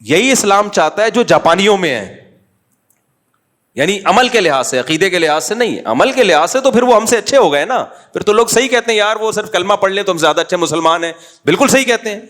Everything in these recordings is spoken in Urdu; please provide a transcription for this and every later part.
یہی اسلام چاہتا ہے جو جاپانیوں میں ہے، یعنی عمل کے لحاظ سے، عقیدے کے لحاظ سے نہیں، عمل کے لحاظ سے تو پھر وہ ہم سے اچھے ہو گئے نا. پھر تو لوگ صحیح کہتے ہیں یار وہ صرف کلمہ پڑھ لیں تو ہم زیادہ اچھے مسلمان ہیں. بالکل صحیح کہتے ہیں.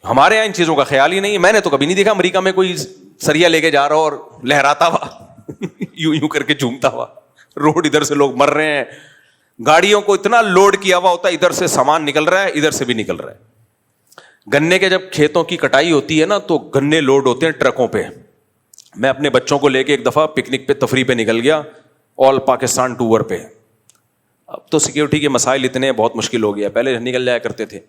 ہمارے یہاں ان چیزوں کا خیال ہی نہیں ہے. میں نے تو کبھی نہیں دیکھا امریکہ میں کوئی سریا لے کے جا رہا ہو اور لہراتا ہوا یوں یوں کر کے جھومتا ہوا. روڈ ادھر سے لوگ مر رہے ہیں، گاڑیوں کو اتنا لوڈ کیا ہوا ہوتا ہے، ادھر سے سامان نکل رہا ہے ادھر سے بھی نکل رہا ہے. گنے کے جب کھیتوں کی کٹائی ہوتی ہے نا تو گنے لوڈ ہوتے ہیں ٹرکوں پہ. میں اپنے بچوں کو لے کے ایک دفعہ پکنک پہ تفریح پہ نکل گیا، آل پاکستان ٹور پہ. اب تو سیکیورٹی کے مسائل اتنے بہت مشکل ہو گیا، پہلے نکل جایا کرتے تھے.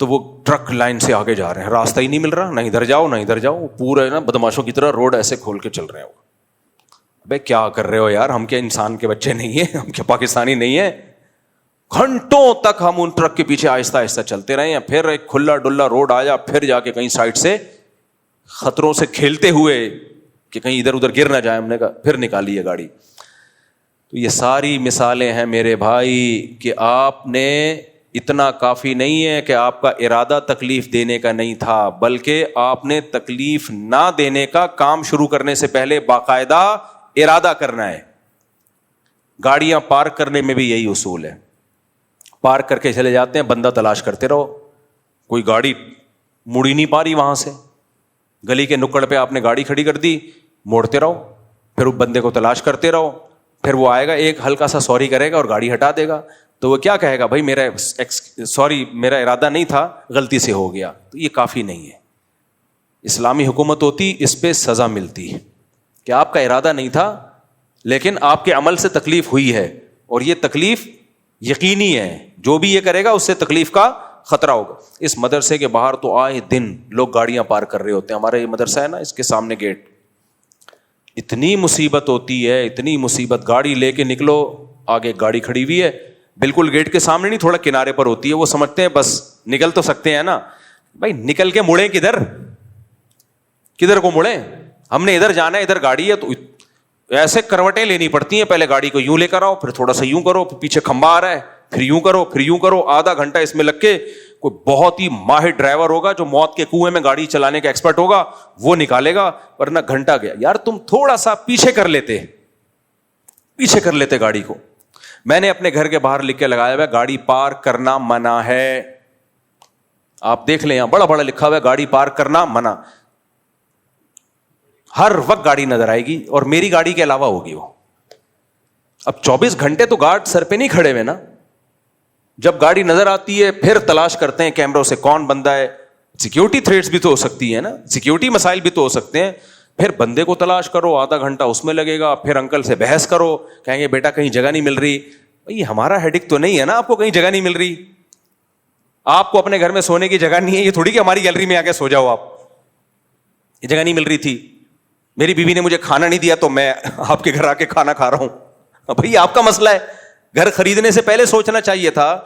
تو وہ ٹرک لائن سے آگے جا رہے ہیں، راستہ ہی نہیں مل رہا، نہ ادھر جاؤ نہ ادھر جاؤ، پورے نا بدماشوں کی طرح روڈ ایسے کھول کے چل رہے ہیں. ابے کیا کر رہے ہو یار، ہم کیا انسان کے بچے نہیں ہیں؟ ہم کیا پاکستانی نہیں ہیں؟ گھنٹوں تک ہم ان ٹرک کے پیچھے آہستہ آہستہ چلتے رہے ہیں. پھر ایک کھلا ڈلا روڈ آیا، پھر جا کے کہیں سائڈ سے خطروں سے کھیلتے ہوئے کہ کہیں ادھر ادھر گر نہ جائے، ہم نے کہا پھر نکالی ہے گاڑی. تو یہ ساری مثالیں ہیں میرے بھائی کہ آپ نے اتنا کافی نہیں ہے کہ آپ کا ارادہ تکلیف دینے کا نہیں تھا، بلکہ آپ نے تکلیف نہ دینے کا کام شروع کرنے سے پہلے باقاعدہ ارادہ کرنا ہے. گاڑیاں پارک کرنے میں بھی یہی اصول ہے. پارک کر کے چلے جاتے ہیں، بندہ تلاش کرتے رہو. کوئی گاڑی مڑی نہیں پا رہی، وہاں سے گلی کے نکڑ پہ آپ نے گاڑی کھڑی کر دی، موڑتے رہو، پھر اس بندے کو تلاش کرتے رہو. پھر وہ آئے گا، ایک ہلکا سا سوری کرے گا اور گاڑی ہٹا دے گا. تو وہ کیا کہے گا؟ بھائی میرا ارادہ نہیں تھا، غلطی سے ہو گیا. تو یہ کافی نہیں ہے. اسلامی حکومت ہوتی اس پہ سزا ملتی کہ آپ کا ارادہ نہیں تھا لیکن آپ کے عمل سے تکلیف ہوئی ہے، اور یہ تکلیف یقینی ہے. جو بھی یہ کرے گا اس سے تکلیف کا خطرہ ہوگا. اس مدرسے کے باہر تو آئے دن لوگ گاڑیاں پارک کر رہے ہوتے ہیں. ہمارا یہ مدرسہ ہے نا، اس کے سامنے گیٹ. اتنی مصیبت ہوتی ہے، اتنی مصیبت. گاڑی لے کے نکلو، آگے گاڑی کھڑی ہوئی ہے، بالکل گیٹ کے سامنے نہیں، تھوڑا کنارے پر ہوتی ہے. وہ سمجھتے ہیں بس نکل تو سکتے ہیں نا. بھائی نکل کے مڑیں کدھر کو مڑیں؟ ہم نے ادھر جانا ہے، ادھر گاڑی ہے، تو ایسے کروٹیں لینی پڑتی ہیں. پہلے گاڑی کو یوں لے کر آؤ، پھر تھوڑا سا یوں کرو، پھر پیچھے کھمبا آ رہا ہے، پھر یوں کرو، پھر یوں کرو. آدھا گھنٹہ اس میں لگ کے کوئی بہت ہی ماہر ڈرائیور ہوگا جو موت کے کنویں میں گاڑی چلانے کا ایکسپرٹ ہوگا، وہ نکالے گا، ورنہ گھنٹہ گیا. یار تم تھوڑا سا پیچھے کر لیتے گاڑی کو. میں نے اپنے گھر کے باہر لکھ کے لگایا ہوا ہے گاڑی پارک کرنا منع ہے. آپ دیکھ لیں، یہاں بڑا بڑا لکھا ہوا ہے گاڑی پارک کرنا منع. ہر وقت گاڑی نظر آئے گی، اور میری گاڑی کے علاوہ ہوگی وہ. اب 24 گھنٹے تو گارڈ سر پہ نہیں کھڑے ہوئے نا. جب گاڑی نظر آتی ہے پھر تلاش کرتے ہیں کیمروں سے کون بندہ ہے. سیکیورٹی تھریٹس بھی تو ہو سکتی ہے نا، سیکیورٹی مسائل بھی تو ہو سکتے ہیں. پھر بندے کو تلاش کرو، آدھا گھنٹہ اس میں لگے گا. پھر انکل سے بحث کرو، کہیں گے بیٹا کہیں جگہ نہیں مل رہی. بھائی ہمارا ہیڈک تو نہیں ہے نا آپ کو کہیں جگہ نہیں مل رہی. آپ کو اپنے گھر میں سونے کی جگہ نہیں ہے، یہ تھوڑی کہ ہماری گیلری میں آ کے سو جاؤ آپ. یہ جگہ نہیں مل رہی تھی، میری بیوی نے مجھے کھانا نہیں دیا تو میں آپ کے گھر آ کے کھانا کھا رہا ہوں. بھائی آپ کا مسئلہ ہے. گھر خریدنے سے پہلے سوچنا چاہیے تھا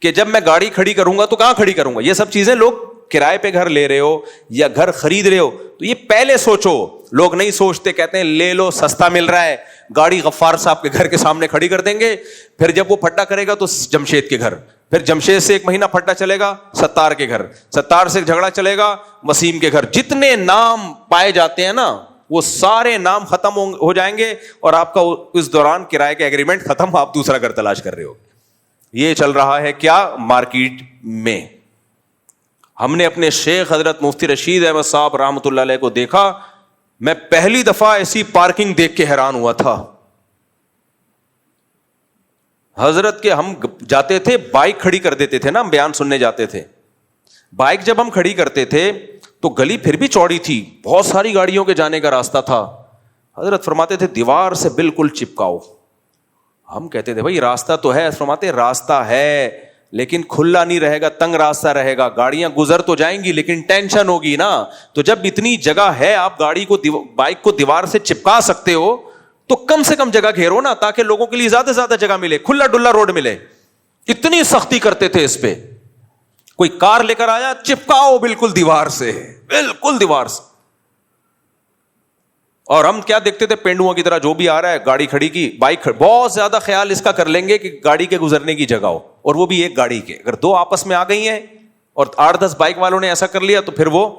کہ جب میں گاڑی کھڑی کروں گا تو کہاں کھڑی کروں گا. یہ سب چیزیں، لوگ کرائے پہ گھر لے رہے ہو یا گھر خرید رہے ہو تو یہ پہلے سوچو. لوگ نہیں سوچتے، کہتے ہیں لے لو سستا مل رہا ہے. گاڑی غفار صاحب کے گھر کے سامنے کھڑی کر دیں گے، پھر جب وہ پھٹا کرے گا تو جمشید کے گھر، پھر جمشید سے 1 مہینہ پھٹا چلے گا ستار کے گھر، ستار سے جھگڑا چلے گا وسیم کے گھر. جتنے نام پائے جاتے ہیں نا وہ سارے نام ختم ہو جائیں گے، اور آپ کا اس دوران کرائے کا ایگریمنٹ ختم، آپ دوسرا گھر تلاش کر رہے ہو. یہ چل رہا ہے کیا مارکیٹ میں. ہم نے اپنے شیخ حضرت مفتی رشید احمد صاحب رحمۃ اللہ علیہ کو دیکھا. میں پہلی دفعہ ایسی پارکنگ دیکھ کے حیران ہوا تھا. حضرت کے ہم جاتے تھے، بائک کھڑی کر دیتے تھے نا، ہم بیان سننے جاتے تھے. بائک جب ہم کھڑی کرتے تھے تو گلی پھر بھی چوڑی تھی، بہت ساری گاڑیوں کے جانے کا راستہ تھا. حضرت فرماتے تھے دیوار سے بالکل چپکاؤ. ہم کہتے تھے بھائی راستہ تو ہے. فرماتے راستہ ہے لیکن کھلا نہیں رہے گا، تنگ راستہ رہے گا. گاڑیاں گزر تو جائیں گی لیکن ٹینشن ہوگی نا. تو جب اتنی جگہ ہے، آپ گاڑی کو بائک کو دیوار سے چپکا سکتے ہو تو کم سے کم جگہ گھیرو نا، تاکہ لوگوں کے لیے زیادہ سے زیادہ جگہ ملے، کھلا ڈلا روڈ ملے. اتنی سختی کرتے تھے اس پہ. کوئی کار لے کر آیا، چپکاؤ بالکل دیوار سے، بالکل دیوار سے. اور ہم کیا دیکھتے تھے، پینڈوؤں کی طرح جو بھی آ رہا ہے گاڑی کھڑی کی، بائک بہت زیادہ خیال اس کا کر لیں گے کہ گاڑی کے گزرنے کی جگہ ہو، اور وہ بھی ایک گاڑی کے. اگر 2 آپس میں آ گئی ہیں اور 8-10 بائک والوں نے ایسا کر لیا تو پھر وہ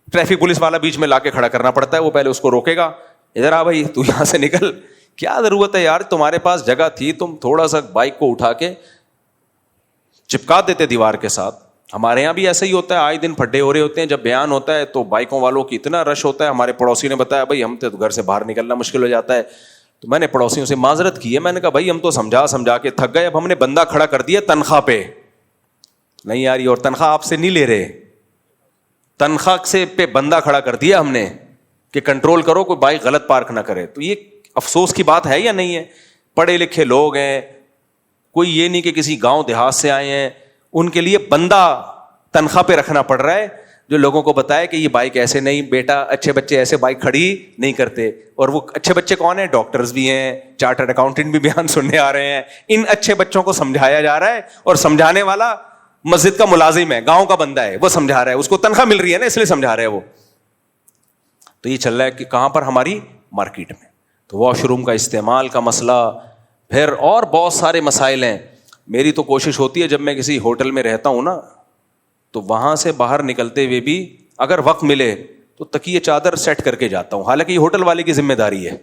ٹریفک پولیس والا بیچ میں لا کے کھڑا کرنا پڑتا ہے. وہ پہلے اس کو روکے گا, ادھر آ بھائی تو یہاں سے نکل. کیا ضرورت ہے یار, تمہارے پاس جگہ تھی, تم تھوڑا سا بائک کو اٹھا کے چپکا دیتے دیوار کے ساتھ. ہمارے یہاں بھی ایسا ہی ہوتا ہے, آئے دن پھڈے ہو رہے ہوتے ہیں. جب بیان ہوتا ہے تو بائکوں والوں کی اتنا رش ہوتا ہے. ہمارے پڑوسی نے بتایا بھائی ہم تو گھر سے باہر نکلنا مشکل ہو جاتا ہے. تو میں نے پڑوسیوں سے معذرت کی ہے, میں نے کہا بھائی ہم تو سمجھا کے تھک گئے, اب ہم نے بندہ کھڑا کر دیا تنخواہ پہ نہیں آ رہی, اور تنخواہ آپ سے نہیں لے رہے, تنخواہ سے پہ بندہ کھڑا کر دیا ہم نے کہ کنٹرول کرو کوئی بائک غلط پارک نہ کرے. تو یہ افسوس کی بات ہے یا نہیں ہے؟ پڑھے لکھے لوگ ہیں, کوئی یہ نہیں کہ کسی گاؤں دیہات سے آئے ہیں, ان کے لیے بندہ تنخواہ پہ رکھنا پڑ رہا ہے جو لوگوں کو بتائے کہ یہ بائک ایسے نہیں بیٹا, اچھے بچے ایسے بائک کھڑی نہیں کرتے. اور وہ اچھے بچے کون ہیں؟ ڈاکٹرز بھی ہیں, چارٹرڈ اکاؤنٹنٹ بھی بیان سننے آ رہے ہیں. ان اچھے بچوں کو سمجھایا جا رہا ہے, اور سمجھانے والا مسجد کا ملازم ہے, گاؤں کا بندہ ہے, وہ سمجھا رہا ہے, اس کو تنخواہ مل رہی ہے نا اس لیے سمجھا رہا ہے وہ. تو یہ چل رہا ہے کہ کہاں پر؟ ہماری مارکیٹ میں. تو واش روم کا استعمال کا مسئلہ, پھر اور بہت سارے مسائل ہیں. میری تو کوشش ہوتی ہے جب میں کسی ہوٹل میں رہتا ہوں نا, تو وہاں سے باہر نکلتے ہوئے بھی اگر وقت ملے تو تکیے چادر سیٹ کر کے جاتا ہوں. حالانکہ یہ ہوٹل والے کی ذمہ داری ہے,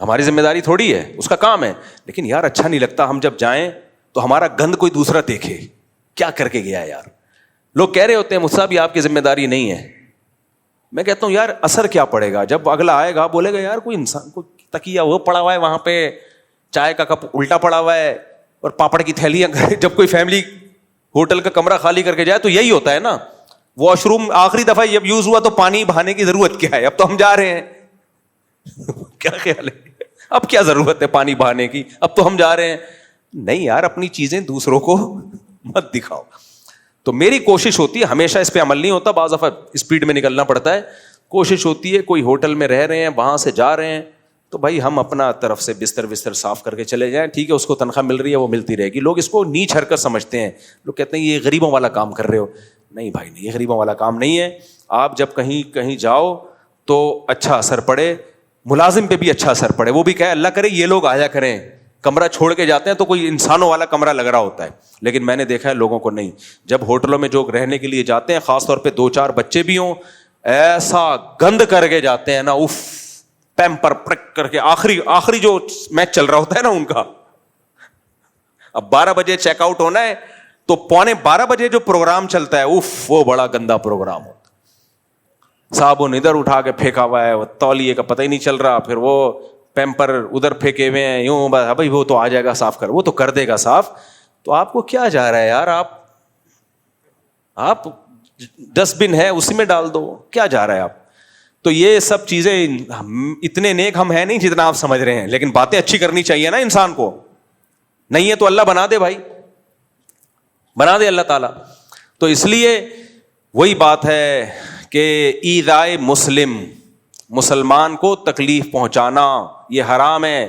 ہماری ذمہ داری تھوڑی ہے, اس کا کام ہے. لیکن یار اچھا نہیں لگتا ہم جب جائیں تو ہمارا گند کوئی دوسرا دیکھے, کیا کر کے گیا یار. لوگ کہہ رہے ہوتے ہیں مجھ سے بھی آپ کی ذمہ داری نہیں ہے. میں کہتا ہوں یار اثر کیا پڑے گا جب اگلا آئے گا بولے گا یار کوئی انسان کو تکیہ وہ پڑا ہوا ہے وہاں پہ, چائے کا کپ الٹا پڑا ہوا ہے, اور پاپڑ کی تھیلیاں. جب کوئی فیملی ہوٹل کا کمرہ خالی کر کے جائے تو یہی ہوتا ہے نا. واش روم آخری دفعہ جب یوز ہوا تو پانی بہانے کی ضرورت کیا ہے؟ اب تو ہم جا رہے ہیں. کیا خیال ہے, اب کیا ضرورت ہے پانی بہانے کی, اب تو ہم جا رہے ہیں. نہیں یار, اپنی چیزیں دوسروں کو مت دکھاؤ. تو میری کوشش ہوتی ہے, ہمیشہ اس پہ عمل نہیں ہوتا, بعض دفعہ اسپیڈ میں نکلنا پڑتا ہے. کوشش ہوتی ہے کوئی ہوٹل میں رہ رہے ہیں, وہاں سے جا رہے ہیں, تو بھائی ہم اپنا طرف سے بستر صاف کر کے چلے جائیں. ٹھیک ہے, اس کو تنخواہ مل رہی ہے, وہ ملتی رہے گی. لوگ اس کو نیچ حرکت سمجھتے ہیں, لوگ کہتے ہیں یہ غریبوں والا کام کر رہے ہو. نہیں بھائی نہیں, یہ غریبوں والا کام نہیں ہے. آپ جب کہیں جاؤ تو اچھا اثر پڑے, ملازم پہ بھی اچھا اثر پڑے. وہ بھی کہے اللہ کرے یہ لوگ آیا کریں. کمرہ چھوڑ کے جاتے ہیں تو کوئی انسانوں والا کمرہ لگ رہا ہوتا ہے, لیکن میں نے دیکھا ہے لوگوں کو نہیں. جب ہوٹلوں میں جو رہنے کے لیے جاتے ہیں, خاص طور پہ 2-4 بچے بھی ہوں, ایسا گند کر کے جاتے ہیں نا, اف, پیمپر پرک کر کے. آخری جو میچ چل رہا ہوتا ہے نا ان کا, اب 12 بجے چیک آؤٹ ہونا ہے تو 11:15 بجے جو پروگرام چلتا ہے, اف, وہ بڑا گندا پروگرام ہوتا ہے. صابن ادھر اٹھا کے پھینکا ہوا ہے, تولیے کا پتہ ہی نہیں چل رہا, پھر وہ پیمپر ادھر پھینکے ہوئے ہیں یوں, بھائی وہ تو آ جائے گا صاف کر, وہ تو کر دے گا صاف. تو آپ کو کیا جا رہا ہے یار, آپ ڈسٹ بن ہے اسی میں ڈال دو, کیا جا رہا ہے آپ. تو یہ سب چیزیں, اتنے نیک ہم ہیں نہیں جتنا آپ سمجھ رہے ہیں, لیکن باتیں اچھی کرنی چاہیے نا انسان کو. نہیں ہے تو اللہ بنا دے بھائی, بنا دے اللہ تعالیٰ. تو اس لیے وہی بات ہے کہ ایذائے مسلم, مسلمان کو تکلیف پہنچانا یہ حرام ہے.